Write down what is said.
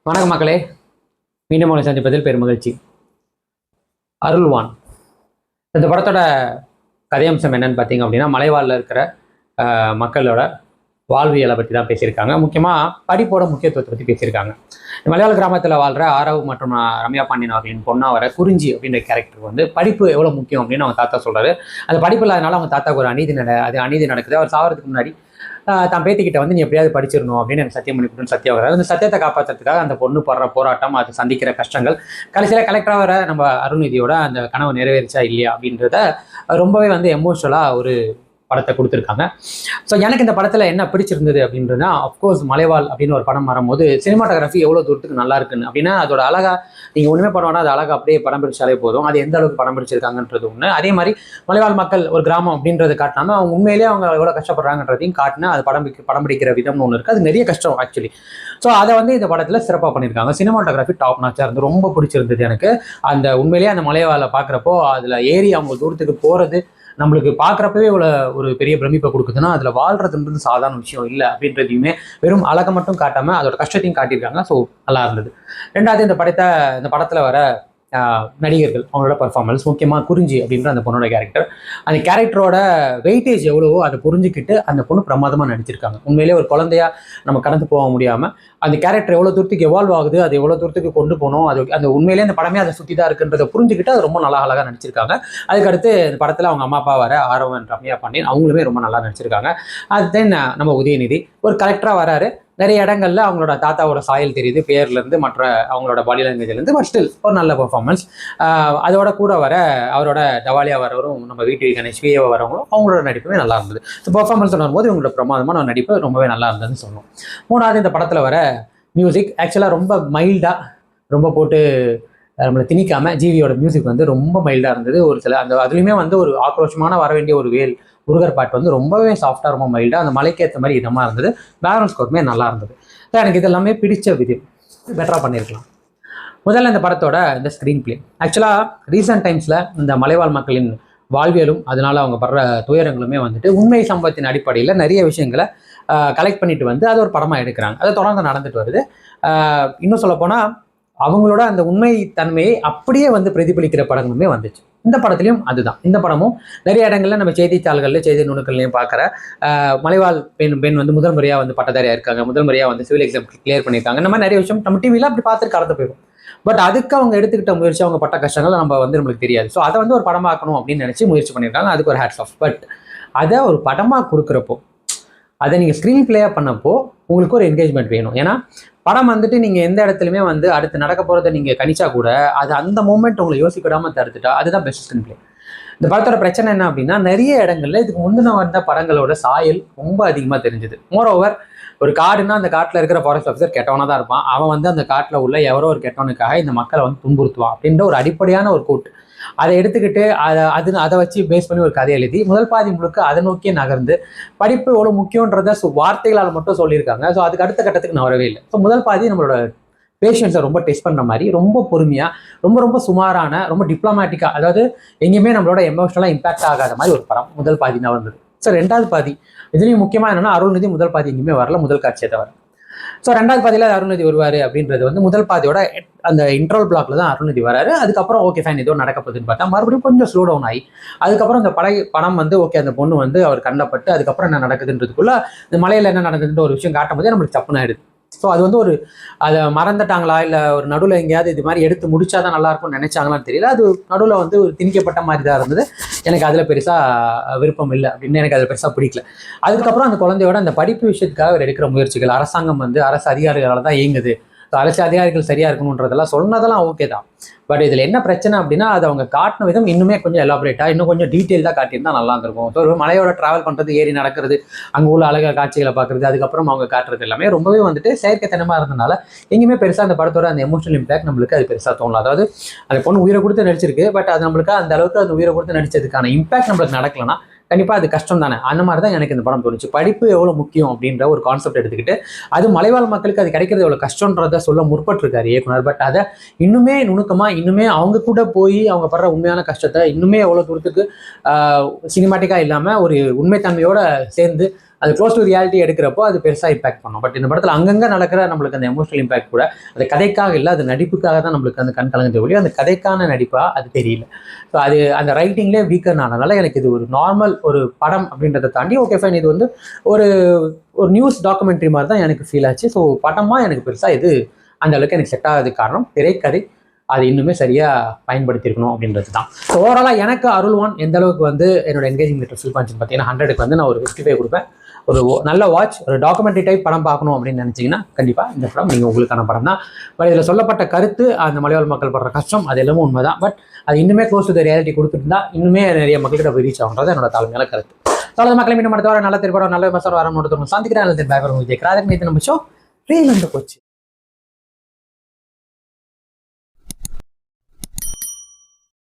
வணக்கம் மக்களே, மீண்டும் உங்களை சந்திப்பதில் பெருமகிழ்ச்சி. அருள்வான் இந்த படத்தோட கதையம்சம் என்னன்னு பார்த்தீங்க அப்படின்னா, மலைவாழில் இருக்கிற மக்களோட வாழ்வியலை பற்றி தான் பேசியிருக்காங்க. முக்கியமாக படிப்போட முக்கியத்துவத்தை பற்றி பேசியிருக்காங்க. மலையாள கிராமத்தில் வாழ்கிற ஆரவ் மற்றும் ரம்யா பாண்டியன் அவர்களின் பொண்ணாக வர குறிஞ்சி அப்படின்ற கேரக்டர் வந்து படிப்பு எவ்வளோ முக்கியம் அப்படின்னு அவங்க தாத்தா சொல்கிறாரு. அந்த படிப்பு இல்லாதனால அவங்க தாத்தாவுக்கு ஒரு அநீதி நடக்குது. அவர் சாகிறதுக்கு முன்னாடி தான் பேத்திக்கிட்ட வந்து நீ எப்படியாவது படிச்சிடணும் அப்படின்னு எனக்கு சத்தியம் பண்ணி கொடுன்னு சத்தியம் வராது. அந்த சத்தியத்தை காப்பாற்றுறதுக்காக அந்த பொண்ணு படுற போராட்டம், அது சந்திக்கிற கஷ்டங்கள், கடைசியில் கலெக்டராக வர நம்ம அருள்நிதியோட அந்த கனவு நிறைவேறிச்சா இல்லையா அப்படின்றத ரொம்பவே வந்து எமோஷனலாக ஒரு படத்தை கொடுத்துருக்காங்க. ஸோ எனக்கு இந்த படத்தில் என்ன பிடிச்சிருந்தது அப்படின்றதுனா, அஃப்கோர்ஸ் மலைவாழ் அப்படின்னு ஒரு படம் வரும்போது சினிமாட்டோகிராஃபி எவ்வளோ தூரத்துக்கு நல்லா இருக்குன்னு அப்படின்னா, அதோட அழகா நீங்கள் ஒன்றுமே படம் அது அழகாக அப்படியே படம் பிடிச்சாலே போதும். அது எந்த அளவுக்கு படம் பிடிச்சிருக்காங்கன்றது ஒன்று. அதே மாதிரி மலைவாழ் மக்கள் ஒரு கிராமம் அப்படின்றது காட்டினாமல் அவங்க உண்மையிலேயே அவங்க எவ்வளோ கஷ்டப்படுறாங்கன்றதையும் காட்டினா அது படம் பிடிக்கிற விதம்னு ஒன்று இருக்குது. அது நிறைய கஷ்டம் ஆக்சுவலி. ஸோ அதை வந்து இந்த படத்தில் சிறப்பாக பண்ணியிருக்காங்க. சினிமாட்டோகிராஃபி டாப் நாச்சாக இருந்து ரொம்ப பிடிச்சிருந்தது எனக்கு. அந்த உண்மையிலேயே அந்த மலைவாழை பார்க்குறப்போ அதில் ஏறி அவங்க தூரத்துக்கு போகிறது நம்மளுக்கு பார்க்குறப்பவே இவ்வளோ ஒரு பெரிய பிரமிப்பை கொடுக்குதுன்னா, அதில் வாழ்றதுன்றது சாதாரண விஷயம் இல்லை அப்படின்றதையுமே வெறும் அழகை மட்டும் காட்டாமல் அதோட கஷ்டத்தையும் காட்டியிருக்காங்க. ஸோ நல்லா இருந்தது. ரெண்டாவது இந்த படத்தில் வர நடிகர்கள் அவங்களோட பர்ஃபார்மன்ஸ், முக்கியமாக குறிஞ்சி அப்படின்ற அந்த பொண்ணோட கேரக்டர், அந்த கேரக்டரோட வெயிட்டேஜ் எவ்வளவோ அதை புரிஞ்சுக்கிட்டு அந்த பொண்ணு பிரமாதமாக நடிச்சிருக்காங்க. உண்மையிலே ஒரு குழந்தையா நம்ம கடந்து போக முடியாமல் அந்த கேரக்டர் எவ்வளோ தூரத்துக்கு எவால்வ் ஆகுது, அது எவ்வளோ தூரத்துக்கு கொண்டு போகணும், அது அந்த உண்மையிலே அந்த படமே அதை சுற்றி தான் இருக்குன்றதை புரிஞ்சுக்கிட்டு அது ரொம்ப நல்லா அழகாக நடிச்சிருக்காங்க. அதுக்கடுத்து இந்த படத்தில் அவங்க அம்மா அப்பா வர ஆரவன் ரம்யா பாண்டியன் அவங்களுமே ரொம்ப நல்லா நடிச்சிருக்காங்க. அது தென் நம்ம உதயநிதி ஒரு கலெக்டராக வராரு. நிறைய இடங்கள்ல அவங்களோட தாத்தாவோட சாயல் தெரியுது, பேர்லேருந்து மற்ற அவங்களோட பாடி லாங்குவேஜ்லேருந்து. பட் ஸ்டில் ஒரு நல்ல பெர்ஃபார்மன்ஸ். அதோட கூட வர அவரோட டவாலியா வரவரும் நம்ம வீட்டு கணேஷ் விஏவை வரவங்களும் அவங்களோட நடிப்புமே நல்லா இருந்தது. ஸோ பெர்ஃபார்மன்ஸ் வரும்போது இவங்களோட பிரமாதமான நடிப்பு ரொம்பவே நல்லா இருந்ததுன்னு சொல்லணும். மூணாவது இந்த படத்தில் வர மியூசிக் ஆக்சுவலாக ரொம்ப மைல்டாக, ரொம்ப போட்டு நம்மளை திணிக்காம ஜிவியோட மியூசிக் வந்து ரொம்ப மைல்டாக இருந்தது. ஒரு சில அந்த அதுலேயுமே வந்து ஒரு ஆக்ரோஷமான வர வேண்டிய ஒரு முருகர் பாட்டு வந்து ரொம்பவே சாஃப்டாக, ரொம்ப மைல்டாக, அந்த மலைக்கு ஏற்ற மாதிரி இதமாக இருந்தது. பேக்ரவுண்ட் ஸ்கோருமே நல்லா இருந்தது. ஸோ எனக்கு இது எல்லாமே பிடிச்ச விதம் பெட்டராக பண்ணியிருக்கலாம். முதல்ல இந்த படத்தோட இந்த ஸ்க்ரீன் பிளே ஆக்சுவலாக ரீசெண்ட் டைம்ஸில் இந்த மலைவாழ் மக்களின் வாழ்வியலும் அதனால் அவங்க படுற துயரங்களுமே வந்துட்டு உண்மை சம்பவத்தின் அடிப்படையில் நிறைய விஷயங்களை கலெக்ட் பண்ணிட்டு வந்து அது ஒரு படமாக எடுக்கிறாங்க. அது தொடர்ந்து நடந்துட்டு வருது. இன்னும் சொல்லப்போனால் அவங்களோட அந்த உண்மை தன்மையை அப்படியே வந்து பிரதிபலிக்கிற படங்களுமே வந்துச்சு. இந்த படத்துலையும் அதுதான். இந்த படமும் நிறைய இடங்கள்ல நம்ம செய்தித்தாள்களில் செய்தி நுணுக்கள்லையும் பார்க்குற மலைவாழ் பெண் வந்து முதல் முறையாக வந்து பட்டதாரியாக இருக்காங்க, முதல் முறையாக வந்து சிவில் எக்ஸாம் கிளியர் பண்ணியிருக்காங்க. இந்த மாதிரி நிறைய விஷயம் நம்ம டிவியில் அப்படி பார்த்துட்டு கடந்து போயிடும். பட் அதுக்கு அவங்க எடுத்துக்கிட்ட முயற்சி, அவங்க பட்ட கஷ்டங்கள் நம்ம வந்து நம்மளுக்கு தெரியாது. ஸோ அதை வந்து ஒரு படமாக்கணும் அப்படின்னு நினச்சி முயற்சி பண்ணியிருக்காங்க. அதுக்கு ஒரு ஹேட்ஸ் ஆஃப். பட் அதை ஒரு படமாக கொடுக்குறப்போ, அதை நீங்கள் ஸ்க்ரீன் பிளேயாக பண்ணப்போ உங்களுக்கு ஒரு என்கேஜ்மெண்ட் வேணும். ஏன்னா படம் வந்துட்டு நீங்கள் எந்த இடத்துலையுமே வந்து அடுத்து நடக்க போகிறத நீங்கள் கணிச்சா கூட அது அந்த மூமெண்ட் உங்களை யோசிக்க விடாமல் தடுத்துட்டா அதுதான் பெஸ்ட் ஸ்க்ரீன் பிளே. இந்த படத்தோட பிரச்சனை என்ன அப்படின்னா, நிறைய இடங்கள்ல இதுக்கு முந்தின வந்த படங்களோட சாயல் ரொம்ப அதிகமாக தெரிஞ்சுது. மோரோவர் ஒரு காடுன்னா அந்த காட்டில் இருக்கிற ஃபாரஸ்ட் ஆஃபீஸர் கெட்டவனாக தான் இருப்பான். அவன் வந்து அந்த காட்டில் உள்ள எவரோ ஒரு கெட்டவனுக்காக இந்த மக்களை வந்து துன்புறுத்துவான் அப்படின்ற ஒரு அடிப்படையான ஒரு கூட்டு அதை எடுத்துக்கிட்டு அதை வச்சு பேஸ் பண்ணி ஒரு கதை எழுதி முதல் பாதி முழுக்க அதை நோக்கியே நகர்ந்து படிப்பு எவ்வளோ முக்கியன்றத வார்த்தைகளால் மட்டும் சொல்லியிருக்காங்க. ஸோ அதுக்கு அடுத்த கட்டத்துக்கு நான் வரவே இல்லை. ஸோ முதல் பாதி நம்மளோட பேஷன்ஸை ரொம்ப டெஸ்ட் பண்ணுற மாதிரி, ரொம்ப பொறுமையாக, ரொம்ப ரொம்ப சுமாரான, ரொம்ப டிப்ளமேட்டிக்காக, அதாவது எங்கேயுமே நம்மளோட எமோஷனலாக இம்பாக்ட் ஆகாத மாதிரி ஒரு படம் முதல் பாதி தான் வந்தது. ஸோ ரெண்டாவது பாதி இதுலேயும் முக்கியமாக என்னென்னா, அருள்நிதி முதல் பாதி எங்கேயுமே வரல, முதல் காட்சியை தவிர. ஸோ ரெண்டாவது பாதியில் அருள்நிதி வருவார் அப்படின்றது வந்து முதல் பாதியோட அந்த இன்ட்ரோல் பிளாக்ல தான் அருள்நிதி வராரு. அதுக்கப்புறம் ஓகே ஃபைன் ஏதோ நடக்க போகுதுன்னு பார்த்தா மறுபடியும் கொஞ்சம் ஸ்லோ டவுன் ஆகி அதுக்கப்புறம் அந்த படம் வந்து ஓகே அந்த பொண்ணு வந்து அவர் கண்ணப்பட்டு அதுக்கப்புறம் என்ன நடக்குதுன்றதுக்குள்ள இந்த மலையில் என்ன நடக்குதுன்ற ஒரு விஷயம் காட்டும் போதே நம்மளுக்கு சப்புன்னு ஆயிடுது. ஸோ அது வந்து ஒரு அதை மறந்துட்டாங்களா, இல்லை ஒரு நடுவில் எங்கேயாவது இது மாதிரி எடுத்து முடிச்சாதான் நல்லா இருக்கும்னு நினைச்சாங்களான்னு தெரியல. அது நடுவில் வந்து ஒரு திணிக்கப்பட்ட மாதிரி தான் இருந்தது. எனக்கு அதில் பெருசாக விருப்பம் இல்லை அப்படின்னு, எனக்கு அதில் பெருசாக பிடிக்கல. அதுக்கப்புறம் அந்த குழந்தையோட அந்த படிப்பு விஷயத்துக்காக அவர் எடுக்கிற முயற்சிகள், அரசாங்கம் வந்து அரசு அதிகாரிகளால் தான் இயங்குது, அரசு அதிகாரிகள் சரியா இருக்கணுன்றதெல்லாம் சொன்னதெல்லாம் ஓகே தான். பட் இதில் என்ன பிரச்சனை அப்படின்னா, அது அவங்க காட்டின விதம் இன்னுமே கொஞ்சம் எலாபரேட்டாக, இன்னும் கொஞ்சம் டீட்டெயில்டாக காட்டியிருந்தா நல்லா இருந்திருக்கும். ஸோ ஒரு மலையோட ட்ராவல் பண்ணுறது, ஏறி நடக்கிறது, அங்கே உள்ள அழகாக காட்சிகளை பார்க்குறது, அதுக்கப்புறம் அவங்க காட்டுறது எல்லாமே ரொம்பவே வந்துட்டு செயற்கைத்தனமாக இருந்தனால எங்கேயுமே பெருசாக அந்த படத்தோட அந்த எமோஷனல் இம்பாக்ட் நம்மளுக்கு அது பெருசாக தோணல. அதாவது அந்த பொண்ணு உயிரை கொடுத்து நடிச்சிருக்கு, பட் அது நம்மளுக்கு அந்த அளவுக்கு அந்த உயிரை கொடுத்து நடிச்சதுக்கான இம்பாக்ட் நம்மளுக்கு நடக்கலன்னா கண்டிப்பாக அது கஷ்டம் தானே. அந்த மாதிரி தான் எனக்கு இந்த படம் தோணுச்சு. படிப்பு எவ்வளோ முக்கியம் அப்படின்ற ஒரு கான்செப்ட் எடுத்துக்கிட்டு அது மலைவாழ் மக்களுக்கு அது கிடைக்கிறது எவ்வளோ கஷ்டன்றதை சொல்ல முற்பட்டிருக்காரு இயக்குனர். பட் அதை இன்னுமே நுணுக்கமாக, இன்னுமே அவங்க கூட போய் அவங்க படுற உண்மையான கஷ்டத்தை இன்னுமே எவ்வளோ தூரத்துக்கு சினிமாட்டிக்காக இல்லாமல் ஒரு உண்மைத்தன்மையோடு சேர்ந்து அது க்ளோஸ் டு ரியாலிட்டி எடுக்கிறப்போ அது பெருசாக இம்பாக்ட் பண்ணும். பட் இந்த படத்தில் அங்கங்கே நடக்கிற நம்மளுக்கு அந்த எமோஷனல் இம்பாக்ட் கூட அது கதைக்காக இல்லை, அது நடிப்புக்காக தான் நம்மளுக்கு அந்த கண் கலங்குது ஒழிய அந்த கதைக்கான நடிப்பாக அது தெரியல. ஸோ அது அந்த ரைட்டிங்லேயே வீக்கர்னால எனக்கு இது ஒரு நார்மல் ஒரு படம் அப்படின்றத தாண்டி ஓகே ஃபைன், இது வந்து ஒரு ஒரு நியூஸ் டாக்குமெண்ட்ரி மாதிரி தான் எனக்கு ஃபீல் ஆச்சு. ஸோ படமாக எனக்கு பெருசாக இது அந்த அளவுக்கு எனக்கு செட் ஆகாது. காரணம் திரைக்கதை அது இன்னுமே சரியாக பயன்படுத்தியிருக்கணும் அப்படின்றது தான். ஸோ ஓவராலாக எனக்கு அருள்வான் எந்த அளவுக்கு வந்து என்னோட என்கேஜிங் மீட்டர் ஃபில் பண்ணிச்சுன்னு பார்த்தீங்கன்னா 100க்கு வந்து நான் ஒரு 55 கொடுப்பேன். ஒரு நல்ல வாட்ச், ஒரு டாக்குமெண்ட்ரி டைப் படம் பார்க்கணும் அப்படின்னு நினச்சிங்கன்னா கண்டிப்பாக இந்த படம் நீங்கள் உங்களுக்கான படம் தான். பட் இதில் சொல்லப்பட்ட கருத்து, அந்த மலையாள மக்கள் படுற கஷ்டம், அது எல்லாமே உண்மை தான். பட் அது இன்னுமே க்ளோஸ் டு த ரியாலிட்டி கொடுத்துருந்தா இன்னுமே நிறைய மக்கள்கிட்ட போய் ரீச் ஆகுன்றது என்னோட தாழ்மையான கருத்து. அவ்வளோ மக்களை மீண்டும் அடுத்த வாரம் நல்ல திருப்படம் நல்ல மசாலா வர சந்திக்கிறேன். நல்ல திரும்ப விஜய் கிராதக் மீது நம்ம ஷோ ரீல் வந்து போச்சு.